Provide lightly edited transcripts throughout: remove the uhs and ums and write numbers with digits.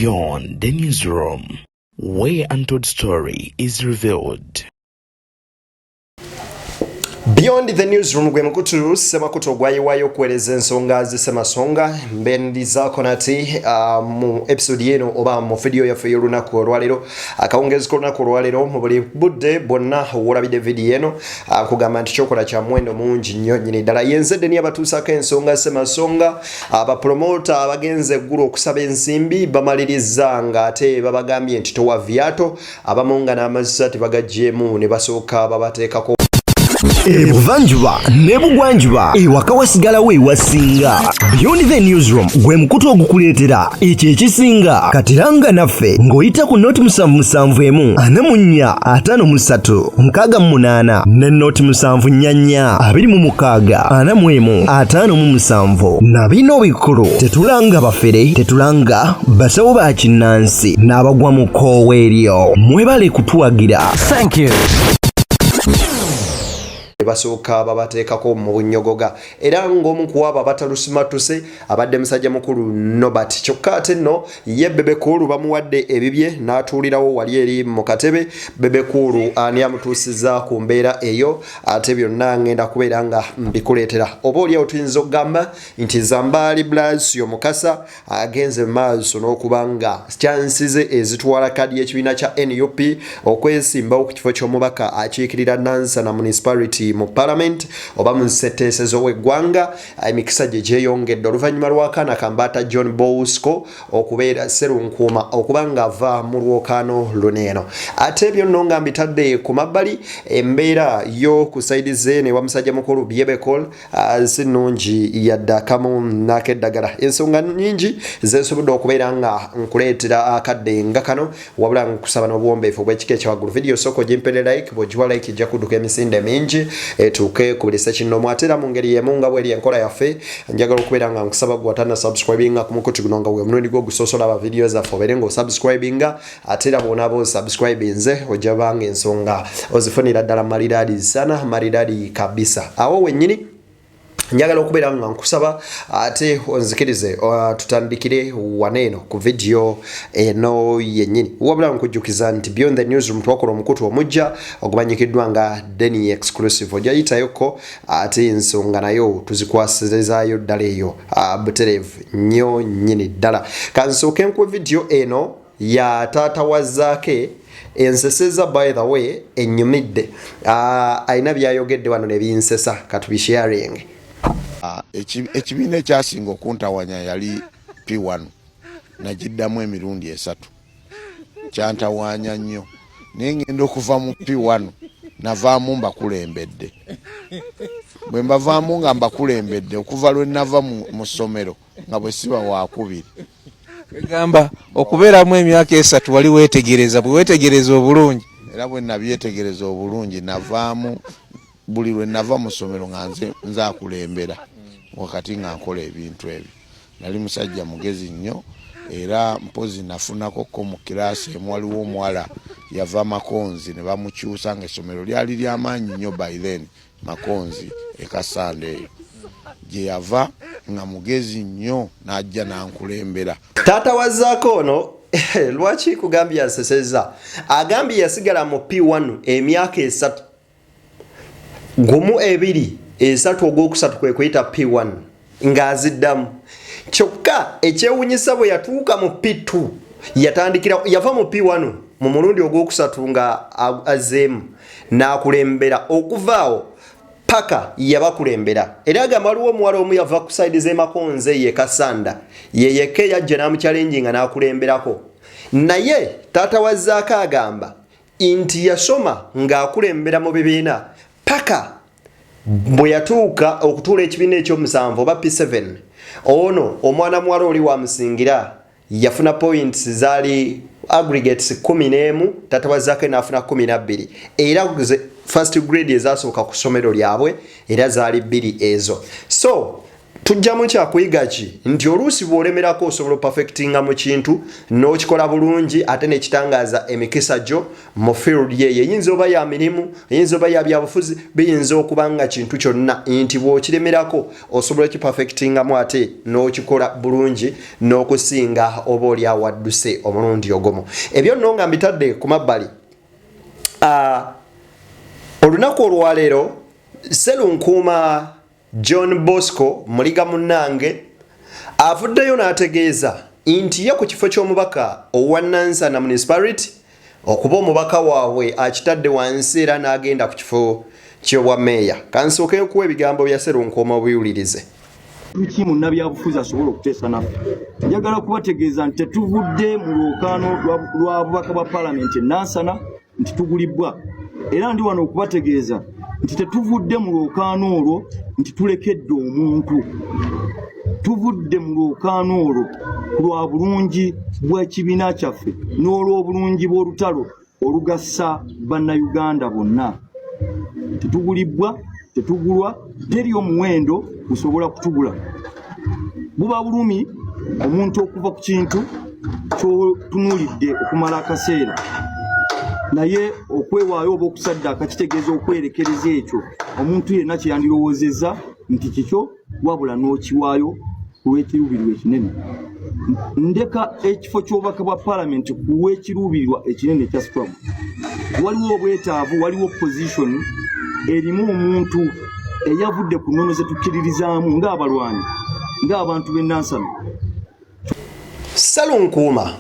Beyond the newsroom, where untold story is revealed. Beyond the newsroom gwe mkutu sema kutogwayiwayo kueleza ensonga zisemasonga mbendiza konati mu episode yeno oba mu video ya feyo lunaku olwalero akawungezeko lunaku olwalero mu buli budde bonna wolabide video yeno kugamba nti kyokola kya mwendo mungi nnyo nyini ddala yenzedde ni abatuusako ensonga semasonga abapromota abagenze eggulu okusaba ensimbi bamaliriza nga ate babagambye nti towa viato abamunga n'amazisati bagaggyemu ne basooka babateekako Ebuvanjuba nebugwanjuba ewaka wasigalawo ewasinga. Beyond the newsroom gwe mukutu ogukuleetera ekyo ekisinga katiranga naffe ng'oyita ku noti 771 44 53 ne noti 744 26 45 na bino bikulu tetulanga bafere tetulanga basawo ba kinnansi n'abagwa mu koowa eryo mwebale kutuwagira. Thank you. basooka babateekako mu bunyogoga era ng'omu ku abo abatalusimatuse abadde musajja mukulu Norbert kyokka ate nno ye Bebe Cool bamuwadde ebibye n'atuulirawo wali eri mu katebe. Bebe Cool ani amutuusiza ku mbeera eyo ate byonna ngenda kubeera nga mbikuleetera oba oliawo tuyinza okugamba nti Zambali Blasio Mukasa agenze maaso n'okuba nga chances ezitwala kadi y'ekibiina kya NUP okwesimbawo ku kifo ky'omubaka akiikirira nansana municipality mu parliament oba mu nseteesezo w'eggwanga emikisa gye gyeyongedde oluvannyuma lw'akaana kambata John Bosco okubeera serunkuuma okuba nga ava mu lwokaano luneeno. Ate byonna nga mbitadde ku mabbali embeera y'okusaidize ne wa musajja mukulu Bebe Cool si nnungi yadde akamu n'akeddagala. Ensonga nnyingi zeesobodde okubeera nga nkuleetera akadde nga kano wabula nkusaba n'obuwombeefu obw'ekika ekyawaggulu. Video soko gimpere like bw'ogiwa like ejja kudduka emisinde mingi etuuke ku buli sekinno atera mu ngeri y'emu nga bw'eri enkola yaffe njagala okubeera nga nkusaba gwatana subscribinga ku mukutu guno nga bwe mulundi gwo gusosola aba video zaffe obeere nga osubscribinga ate era bw'onaaba osubscribinze ojja banga ensonga ozifunira ddala maridadi sana maridadi kabisa. Awo wennyini njagala okubeera nga nkusaba ate onzikirize tutandikire waneeno ku video eno yennyini wabula nkujjukiza nti Beyond the newsroom twakola omukutu omujja ogumanyikiddwa nga Deni exclusive ojayitayoko ate ensonga nayo tuzikwasizaayo ddala eyo butereevu nnyo nnyini ddala. Kansooke ku video eno ya taata wazaake enseseza by the way ennyumidde ayina byayogedde wano ne binsesa katubisharing. Ekibiina ekyasinga okuntawanya yali P1 nagiddamu emirundi 3 kyantawanya nnyo naye ngenda okuva mu P1 navaamu mbakulembedde bwe mbavaamu nga mbakulembedde okuva lwe nava mu ssomero nga bwe siba wakubiri egamba okubeeramu emyaka 3 wali weetegereza bwe weetegereza obulungi era bwe nabyetegereza obulungi navaamu buli lwe nava mu ssomero nga nze akulembera wakati nga nkola ebintu ebyo. Nali musajja mugezi nnyo era mpozi nafunako mu kirasi emu waliwo omuwala yava Makonzi ne bamukyusa nga essomero lyali ly'amaanyi nnyo by then Makonzi ekasande eyo gye yava nga mugezi nnyo n'ajja n'ankulembera. Taata wazaako ono lwaki kugambye aseseza agambye yasigala mu P1 emyaka 3 gumu 2 3 ogwokusatu kwe kuyita P1 ng'aziddamu kyokka ekyewunyisa bwe yatuuka mu P2 yatandikira yava mu P1 mu mulundi ogwokusatu nga azeemu n'akulembera okuvaawo paka yabakulembera era agamba waliwo omuwala omu yava ku saidi z'Emakonze ye Kasanda yeyeke yajja n'amukyalenjinga n'akulemberako naye taata wazaako agamba nti yasoma ng'akulembera mu bibiina paka bwe yatuuka okutuula ekibiina ekyomusanvu oba P7 ono omwana muwala oli wamusingira yafuna points zaali aggregates 11 taata wazaako n'afuna 12 era first grade ezasooka ku ssomero lyabwe era zaali 2 ezo. So tujjamu kyakuyiga ki nti oluusi bw'olemerako osobola perfectinga mu kintu n'okikola bulungi ate n'ekitangaaza emikisa gyo mu field ye eyinza oba ya mirimu eyinza oba ya byabufuzi biyinza okuba nga kintu kyonna nti bw'okiremerako osobola kiperfectingamu ate n'okikola bulungi n'okusinga oba oli awadduse omulundi ogumu. Ebyo nno nga mbitadde ku mabbali. Olunaku olwaleero Sserunkuuma John Bosco muliga munnange avuddeyo n'ategeeza nti ye ku kifo ky'omubaka owa Nansana municipality okuba omubaka waabwe akitadde wansi era n'agenda ku kifo ky'obwa meeya. Kansooke okuwa ebigambo bya Sserunkuuma obiwulirize. Luki munnabyabufuzi asobola okuteesa naffe. Njagala kubategeeza nti tetuvudde mu lwokaano lwa bubaka bwa paalamenti Nansana nti tugulibwa. Era ndi wano okubategeeza nti tetuvudde mu lwokaano olwo nti tulekedde omuntu. Tuvudde mu lwokaano olwo lwa bulungi bw'ekibiina kyaffe n'olw'obulungi bw'olutalo olugassa bannayuganda bonna. Tetugulibwa, tetugulwa, teri omuwendo gusobola kutugula. Buba bulumi omuntu okuva ku kintu ky'otunuulidde okumala akaseera. Naye okwewaayo oba okusaddaaka kitegeeza okwerekereza ekyo omuntu yenna kye yandirowoozezza nti kikyo wabula n'okiwaayo ku lw'ekiruubirirwa ekinene. Ndeka ekifo ky'obubaka bwa paalamenti ku lw'ekiruubirirwa ekinene ekya struggle. Waliwo obwetaavu, waliwo position erimu omuntu eyavudde ku nnono ze tukkiririzaamu ng'abalwanyi ng'abantu b'e Nansana. Sserunkuuma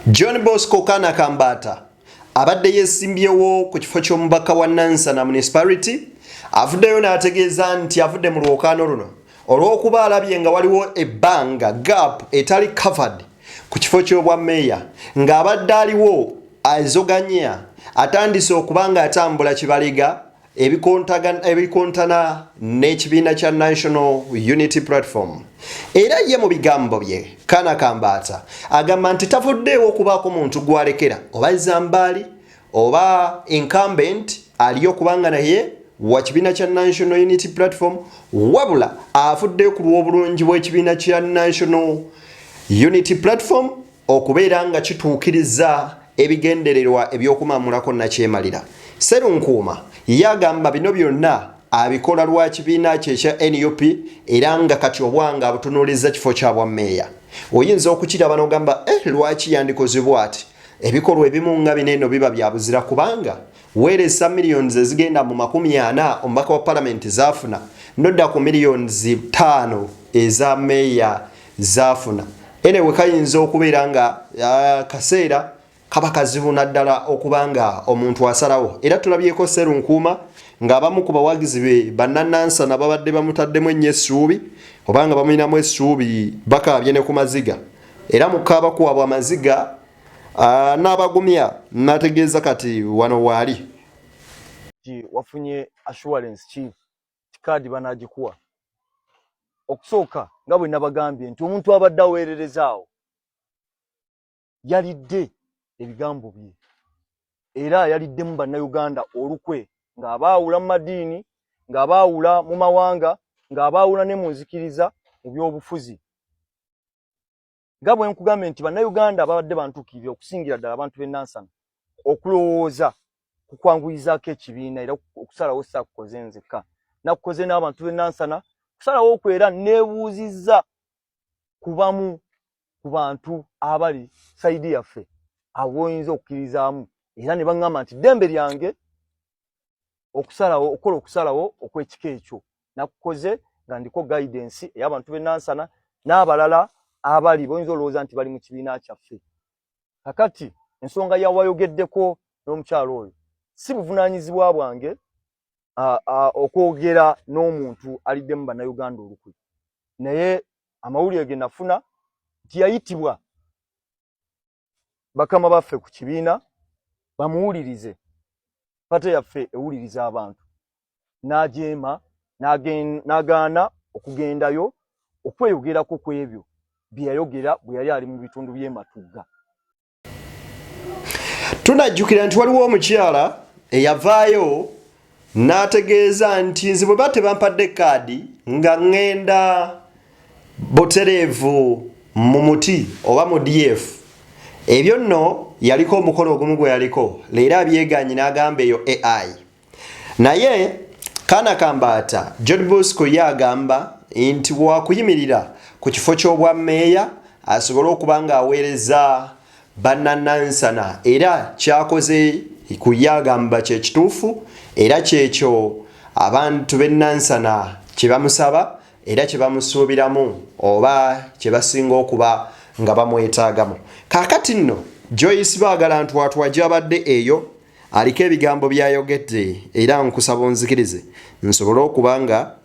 John Bosco Kanakambaata abadde yeesimbyewo ku kifo ky'omubaka wa Nansana municipality avuddeyo n'ategeeza nti avudde mu lwokaano luno olw'okuba alabye nga waliwo ebbanga gap etali covered ku kifo ky'obwa meeya ng'abadde aliwo azoganya atandise okuba nga atambula kibaliga ebikontana n'ekibiina kya National Unity Platform. Era ye mu bigambo bye Kanakambaata agamba nti tavuddeewo okubaako muntu gwalekera oba Zambaali oba incumbent aliyo kubanga naye wa kibiina kya National Unity Platform wabula afuddeyo ku lw'obulungi bw'ekibiina kya National Unity Platform okubeera nga kituukiriza ebigendererwa ebyokumamulako nakyemalira. Sserunkuuma yagamba bino byonna abikola lwa kibiina kye ekya NUP era nga kati obwanga abutunuuliza kifo kya bwa meeya. Oyinza okukiraba n'ogamba lwaki yandikozebwa ati ebikolwa ebimu nga bineno biba bya buzira kubanga weeresa millions ezigenda mu 40 omubaka wa paalamenti zaafuna nodda ku millions 5 eza meeya zaafuna. Enewe kayinza okubeera nga kaseera kaba kazibu naddala okubanga omuntu asalawo. Era tulabyeko Sserunkuuma ng'abamu ku bawagizi be bannanansana babadde bamutaddemu ennyo essuubi obanga bamulinamu essuubi bakaabye ne ku maziga. Era mu kaaba kwabwe amaziga n'abagumya n'ategeeza kati wano waali. Wafunye assurance ki kikaadi banagikuwa. Okusooka nga bwe nabagambye nti omuntu abadde aweererezaawo yalidde ebigambo bye era yaliddemu bannayuganda olukwe ng'abaawula mu madiini ng'abaawula mu mawanga ng'abaawula ne mu nzikiriza mu byobufuzi. Nga bwe nkugambye nti bannayuganda babadde bantuukirira okusingira ddala abantu b'e Nansana okulowooza ku kwanguyizaako ekibiina era okusalawo saakukoze nzekka nakukoze n'abantu b'e Nansana kusalawo okwera neebuuzizza kubamu ku bantu abali sayidi yaffe aboyinza okukkirizaamu era ne baŋŋamba nti ddembe lyange okusalawo okukola okusalawo okw'ekika ekyo nakukoze nga ndiko guidance ey'abantu b'e Nansana n'abalala abali boyinza olowooza nti bali mu kibiina kyaffe. Kakati ensonga yawayogeddeko n'omukyalo oyo si buvunaanyizibwa bwange okwogera n'omuntu aliddemu bannayuganda olukwe, naye amawulire ge nafuna nti yayitibwa bakama baffe ku kibiina bamuwulirize pate yaffe ewuliriza abantu n'ajeema n'agaana okugendayo okweyogerako ku ebyo bye yayogera bwe yali ali mu bitundu by'e Matugga. Tunajjukira nti waliwo omukyala eyavaayo n'ategeeza nti nze bwe bate bampadde kaadi nga ŋŋenda butereevu mu muti oba mu DF ebyo nno yaliko omukono ogumu gwe yaliko leero abyeganyi n'agamba eyo AI naye Kana Kambata John Bosco yagamba nti wakuyimirira ku kifo ky'obwammeeya asobole okuba ng'aweereza bannanansana era kyakoze kuyagamba kyekituufu era kyekyo abantu b'ennansana kye bamusaba era kye bamusuubiramu oba kye basinga okuba nga bamwetaagamu. Kaakati nno Joyce baagala ntwatwa gy'abadde eyo aliko ebigambo byayogedde era nkusaba onzikirize nsobole okuba nga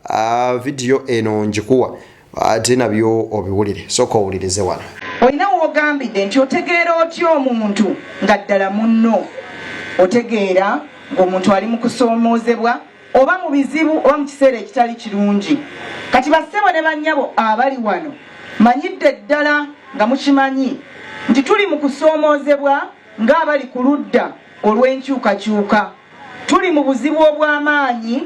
vidiyo eno njikuwa ate nabyo obiwulire sooka owulirize wano. Olina w'ogambidde nti otegeera otya omuntu nga ddala munno otegeera ng'omuntu ali mu kusoomoozebwa oba mu bizibu oba mu kiseera ekitali kirungi. Kati bassebo ne bannyabo abali wano manyidde ddala nga mukimanyi nti tuli mu kusoomoozebwa ng'abali ku ludda olw'enkyukakyuka. Tuli mu buzibu obw'amaanyi.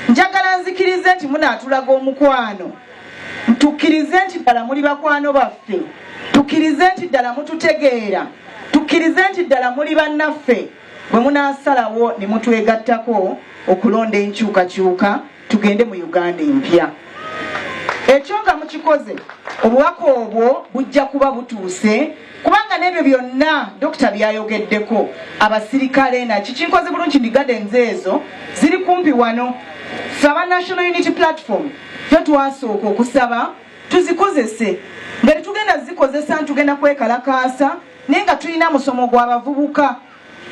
Njagala nzikirize nti munaatulaga omukwano. Tukkirize nti ddala muli bakwano baffe. Tukkirize nti ddala mututegeera. Tukkirize nti ddala muli bannaffe. Bwe munaasalawo ne mutwegattako okulonda enkyukakyuka tugende mu Uganda empya. Ekyo nga mukikoze obubaka obwo bujja kuba butuuse kubanga n'ebyo byonna Dr. byayogeddeko abasirikale na kikinkoze bulungi ndi gardens ezo ziri kumpi wano. Saba National Unity Platform ffe twasooka okusaba tuzikozese nga tetugenda zikozesa ntugenda kwekalakaasa naye nga tulina musomo gw'abavubuka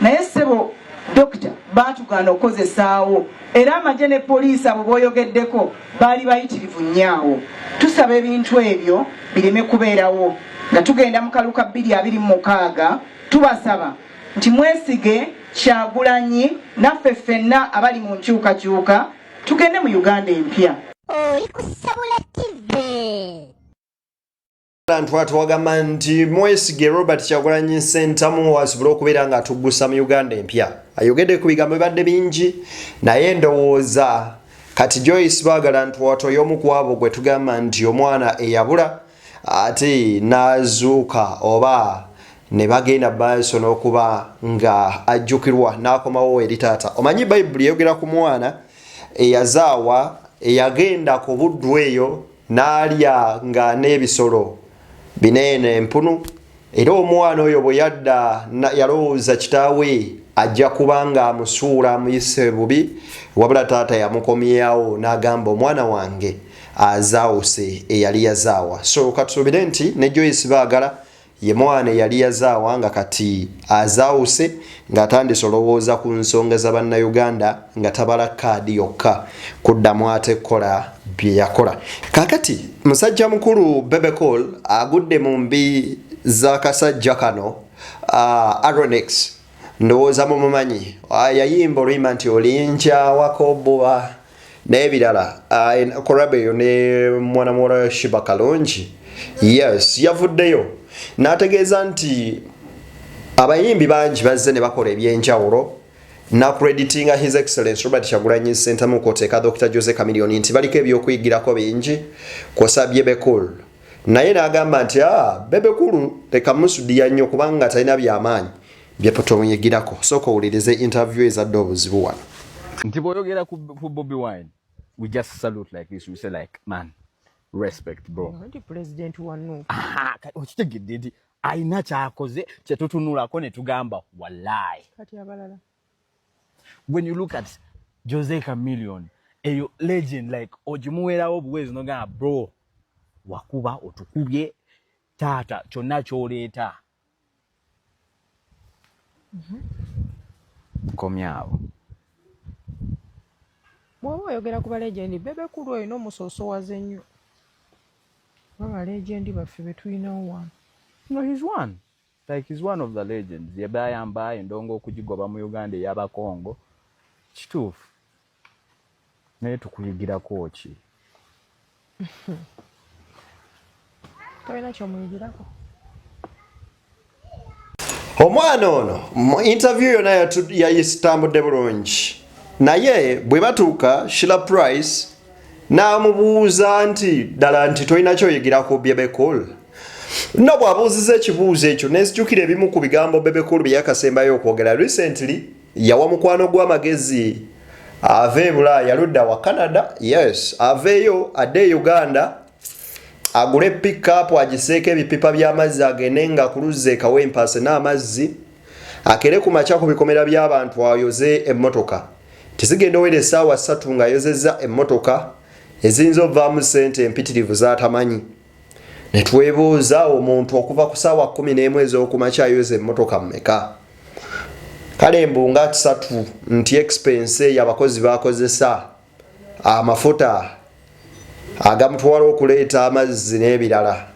naye ssebo Dr. baatugaana okukozesaawo era amagye ne poliisi abo b'oyogeddeko baali bayitirivu nnyo. Tusaba ebintu ebyo bireme kubeerawo nga tugenda mu kaluka 2026 tubasaba nti mwesige Kyagulanyi naffe ffenna abali mu nkyukakyuka tugende mu Uganda empya. Ntwatwagamba nti mwesige Robert Kyagulanyi Ssentamu asobole okubeera nga atuggusa mu Uganda empya. Ayogedde ku bigambo bibadde bingi naye ndowooza kati Joyce baagala ntwato y'omu ku abo gwe tugamba nti omwana eyabula ate n'azuuka oba ne bagenda baaso n'okuba nga ajjukirwa n'akomawo eri taata. Omanyi Bayibuli eyogera ku mwana eyazaawa eyagenda ku buddu eyo n'alya nga n'ebisolo binene empunu era omwana oyo bwe yadda yalowooza kitaawe ajja kuba nga amusuula amuyise bubi wabula taata yamukomyawo n'agamba omwana wange azaawuse eyali yazaawa. So katusuubire nti ne Joyce baagala ye mwana eyali yazaawa nga kati azaawuse ng'atandise olowooza ku nsonga za bannayuganda nga tabala kaadi yokka kuddamu ate kukola bye yakola. Kaakati musajja mukulu Bebe Cool agudde mu mbi z'akasajja kano Aronix ndowooza mumumanyi yayimba oluyimba nti olinkyawakobowa n'ebirala kolaba eyo ne mwana muwala Shiba Kalonji. Yes, yavuddeyo n'ategeeza nti abayimbi bangi bazze ne bakola ebyenjawulo n'akreditinga His Excellency Robert Kyagulanyi Ssentamu kwoteeka Dr. Jose Chameleone nti baliko ebyokuyigirako bingi kw'osabye Bebe Cool. Naye n'agamba nti Bebe Cool leka musudiya nnyo kubanga talina by'amaanyi bye tomuyigirako. Sooka owulirize interview ezadde obuzibu wano. Nti bw'oyogera ku Bobi Wine, we just salute like this. We say like, man, respect bro. Nti president wano. Okitegedde nti ayina kyakoze kye tutunulako ne tugamba wallahi. Kati abalala. When you look at Jose Chameleone, a legend like ojimuwerawo obuwezi nogamba bro wakuba otukubye taata kyonna ky'oleeta. Komyawo. Bw'oba oyogera ku balegendi Bebe Cool olina omusoosowaze nnyo. Baba legendi baffe be tulinawo wano. No, he's one. Like he's one of the legends. Yabayamba endongo okugigoba mu Uganda ey'Abakongo. Kituufu. Naye tukuyigirako ki? Tolina ky'omuyigirako. Omwana ono mu interview yonna yayitambudde bulungi naye bwe batuuka Sheila Price n'amubuuza nti ddala nti tolina kyoyigira ku Bebe Cool. No bw'abuuziza ekibuuzo ekyo n'esijjukira ebimu ku bigambo Bebe Cool bye yakasembayo okwogera. Recently yawa mukwano gw'amagezi ave e Bulaaya ludda wa Canada. Yes, aveeyo adde e Uganda agule pick-up agiseeko ebipipa by'amazzi agende nga kuluzza ekawempase n'amazzi akere ku makya ku bikomera by'abantu ayoze emmotoka. Tizigenda owera essaawa 3 ng'ayozezza emmotoka eziyinza ovaamu ssente empitirivu z'atamanyi. Ne twebuuza omuntu okuva ku ssaawa 11 ez'okumakya ayoza emmotoka mmeka? Kale embunga 3 nti expense y'abakozi bakozesa amafuta agamutwala okuleeta amazzi n'ebirala.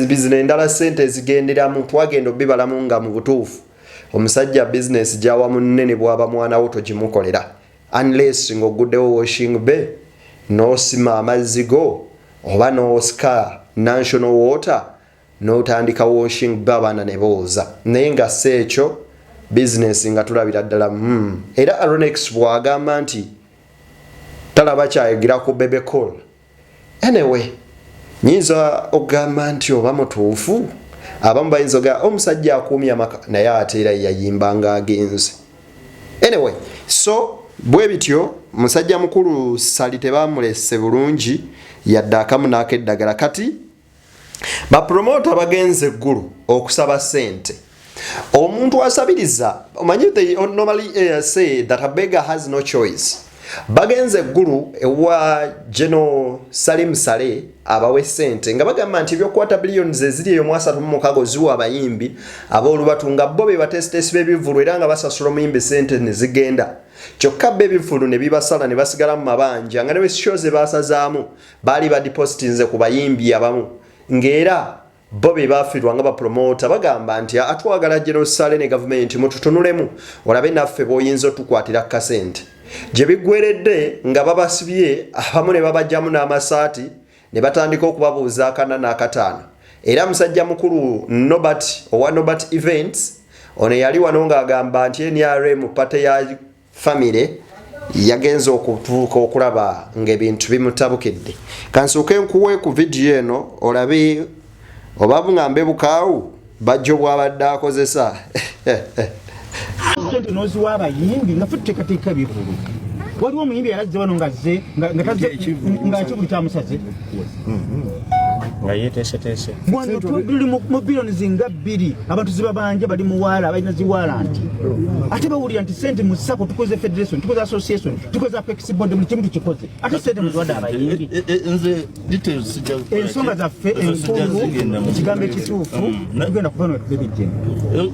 Bizinesi endala ssente ezigenderamu twagenda obibalamu nga mu butuufu omusajja bizinesi gy'awa munene bw'aba mwana wo togimukolera unless ng'oguddewo washing bay n'osima amazzi go oba n'osika national water n'otandika washing bay abaana ne booza. Naye nga si ekyo bizinesi nga tulabira ddala era Aronex bw'agamba nti talaba kyayigira ku Bebe Cool. Anyway, nyinza okugamba nti oba mutuufu abamu bayinza oga omusajja akuumya amaka naye ate era yayimbanga agenze. Anyway, so bwe bityo musajja mukulu Sali tebamulese bulungi yadde akamu n'akeddagala. Kati bapromota bagenze eggulu okusaba ssente. Omuntu asabiriza omanyi they normally say that a beggar has no choice. Bagenze eggulu ewa General Salim Saleh abawe ssente nga bagamba nti ebyokwata billions eziri eyo mu 36 ziwa abayimbi ab'olubatunga bo be batesitesi b'ebivulu era nga basasula omuyimbi ssente ne zigenda. Kyokka b'ebivulu ne bibasala ne basigala mu mabanja nga ne bwe show ze basazaamu baali badepositinze ku bayimbi abamu ng'era bo be bafiirwa nga bapromota bagamba nti atwagala General Saleh ne gavumenti mututunulemu olabe naffe b'oyinza otukwatira kasente. Gye biggweredde nga babasibye abamu ne babajjamu n'amasaati ne batandika okubabuuza akana n'akataano. Era musajja mukulu Norbert owa Norbert Events ono yali wano ng'agamba nti NRM pate ya family yagenza okutuuka okulaba ng'ebintu bimutabukidde. Kansooke nkuwe ku vidiyo eno olabe oba buŋŋambe bukaawu bajjo bw'abadde akozesa. Sente noziwa abayimbi nga ffe tuteekateeka bivulu. Waliwo omuyimbi yarazze wano ng'azze ng'akibuli kyamusaze nga yeeteeseteese. Wano tuli mu biliyoni nga 2 abantu zibabanja bali mu waala balina ziwaalanti ate bawulira nti sente mu sako tukoze federation tukoze association tukoze apex board buli kimu tukikoze ate sente muziwadde abayimbi. Nze details sijja ensonga zaffe enkulu ekigambo ekituufu tugenda kuva no tubijje.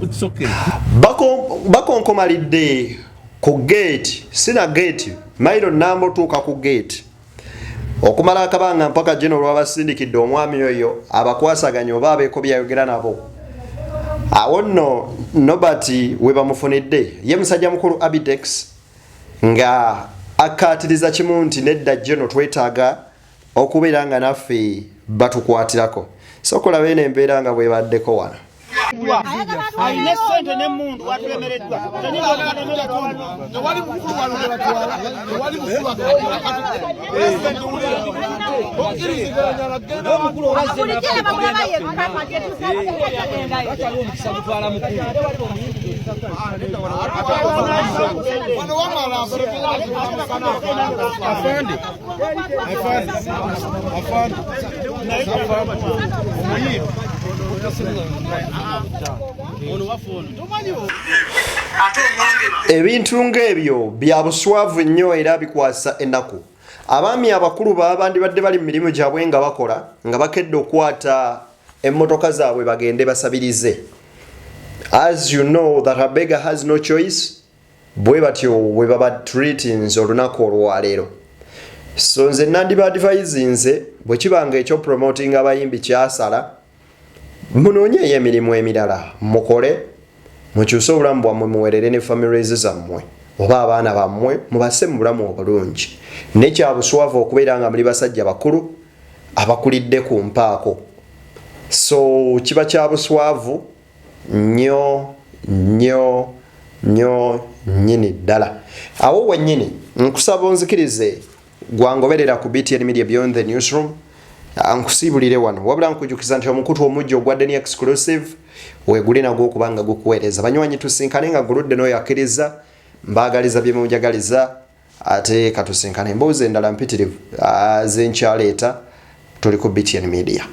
It's okay. Bakonkomalidde ku gate sina gate mailo nambo tuuka ku gate okumala akabanga mpaka General wabasindikidde omwami oyo abakwasaganya oba abeeko byayogera nabo. Awo nno Norbert we bamufunidde ye musajja mukulu Abitex nga akatiriza kimu nti nedda General twetaaga okubeera nga naffe batukwatirako. Sokola bene embeera nga bwe baddeko wano. Ayine ssente n'emmundu watwemereddwa. Ebintu ng'ebyo bya buswavu nnyo era bikwasa ennaku. Abaami abakulu babandibadde bali mu mirimu gyabwe nga bakola nga bakedde okwata emmotoka zaabwe bagende basabirize. As you know that a beggar has no choice, bwe batyo bwe baba treatings olunaku olwaleero. So nze nandibadvisinze bwe kibanga ekyo promoting abayimbi kyasala munoonye emirimu emirala mukole mukyuse obulamu bwammwe muwerere ne families zammwe oba abaana bammwe mubase mu bulamu obulungi nekyabuswavu okubeera nga muli basajja bakulu abakulidde ku mpaako. So kiba kya buswavu nnyo nyini ddala. Awo wennyini nkusaba onzikirize gwangoberera ku BTN Media Beyond the Newsroom. Ankusibulire wano wabula nkujukiza nti omukutu omujjo ogwadde ni exclusive weguli nagwo okubanga gukuweereza banywanyi tusinkane nga guludde n'oyakkiriza mbaagaliza bye mujagaliza ate katusinkane emboozi endala mpitirivu zenkyaleeta tuli ku BTN Media.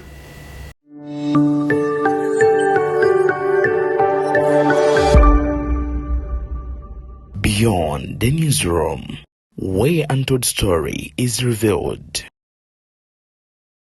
Beyond the Newsroom, where untold story is revealed.